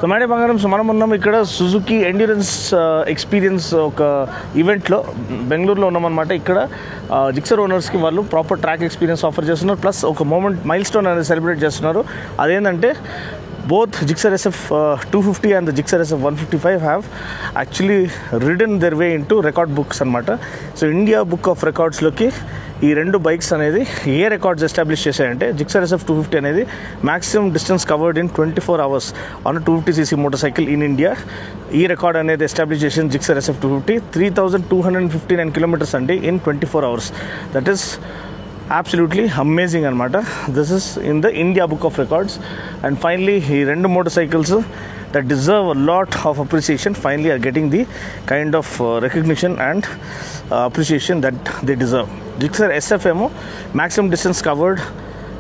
So May Day బంగారం మనం ఉన్నాం ఇక్కడ సుజుకి ఎండ్యూరెన్స్ ఎక్స్పీరియన్స్ ఒక ఈవెంట్లో బెంగళూరులో ఉన్నామన్నమాట. ఇక్కడ జిక్సర్ ఓనర్స్కి వాళ్ళు ప్రాపర్ ట్రాక్ ఎక్స్పీరియన్స్ ఆఫర్ చేస్తున్నారు, ప్లస్ ఒక మైల్ స్టోన్ అనేది సెలబ్రేట్ చేస్తున్నారు. అదేంటంటే both Gixxer SF 250 and the Gixxer SF 155 have actually ridden their way into record books అనమాట. సో ఇండియా బుక్ ఆఫ్ రికార్డ్స్లోకి ఈ రెండు బైక్స్ అనేది ఏ రికార్డ్స్ ఎస్టాబ్లిష్ చేశాయంటే Gixxer SF 250 అనేది maximum distance covered in 24 hours on 250cc motor cycle in India. ఈ record అనేది establish చేసిన Gixxer SF 250 3259 kilometres అండి in 24 hours. That is absolutely amazing anamata. This is in the India book of records. And finally ee rendu motorcycles that deserve a lot of appreciation finally are getting the kind of recognition and appreciation that they deserve. Gixxer SF emo maximum distance covered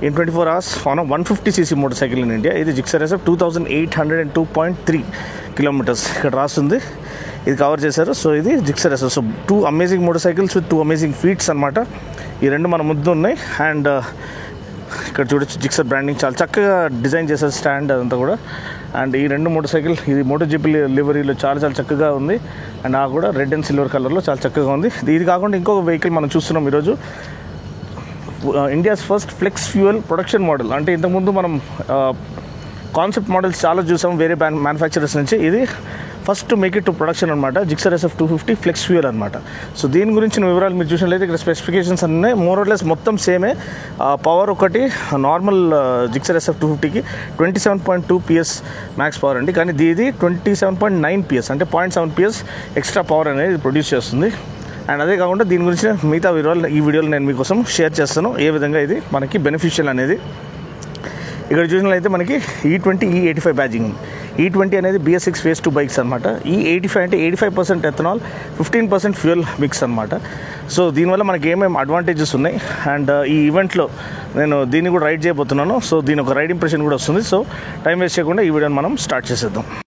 in 24 hours on a 150cc motorcycle in India. This Gixxer SF 2802.3 kilometers ikkada rastundi ఇది cover చేశారు. So ఇది Gixxer SF. So 2 amazing motor cycles with 2 amazing feets అనమాట. ఈ రెండు మన ముందు ఉన్నాయి. And ఇక్కడ చూడొచ్చు Gixxer బ్రాండింగ్ చాలా చక్కగా డిజైన్ చేశారు, స్టాండ్ అదంతా కూడా. అండ్ ఈ రెండు మోటార్ సైకిల్ ఇది MotoGP లివరీలో చాలా చక్కగా ఉంది. అండ్ ఆ కూడా రెడ్ అండ్ సిల్వర్ కలర్లో చాలా చక్కగా ఉంది. ఇది కాకుండా ఇంకొక వెహికల్ మనం చూస్తున్నాం ఈరోజు, India's first flex fuel production model. అంటే ఇంతకుముందు మనం కాన్సెప్ట్ మోడల్స్ చాలా చూసాం వేరే మ్యానుఫ్యాక్చరర్స్ నుంచి. ఇది first make it to production అనమాట, Gixxer SF 250 ఫ్లెక్స్ ఫ్యూయల్ అనమాట. సో దీని గురించిన వివరాలు మీరు చూసినట్లయితే ఇక్కడ స్పెసిఫికేషన్స్ అన్నీ మోర్ ఆర్ లెస్ మొత్తం సేమే. పవర్ ఒకటి normal Gixxer SF 250కి 27.2 PS max power అండి, కానీ ఇది 27.9 PS అంటే 0.7 PS ఎక్స్ట్రా పవర్ అనేది ప్రొడ్యూస్ చేస్తుంది. అండ్ అదే కాకుండా దీని గురించి మిగతా వివరాలు ఈ వీడియోలో నేను మీకోసం షేర్ చేస్తాను, ఏ విధంగా ఇది మనకి బెనిఫిషియల్ అనేది. ఇక్కడ చూసినట్లయితే మనకి E20 E85 బ్యాజింగ్. E20 అనేది BS6 phase 2 బైక్స్ అనమాట. E85 అంటే 85% ఎథనాల్ 15% ఫ్యూయల్ మిక్స్ అనమాట. సో దీనివల్ల మనకి ఏమేమి అడ్వాంటేజెస్ ఉన్నాయి. అండ్ ఈ ఈవెంట్లో నేను దీన్ని కూడా రైడ్ చేయబోతున్నాను. సో దీని ఒక రైడ్ ఇంప్రెషన్ కూడా వస్తుంది. సో టైం వేస్ట్ చేయకుండా ఈ వీడియోని మనం స్టార్ట్ చేసేద్దాం.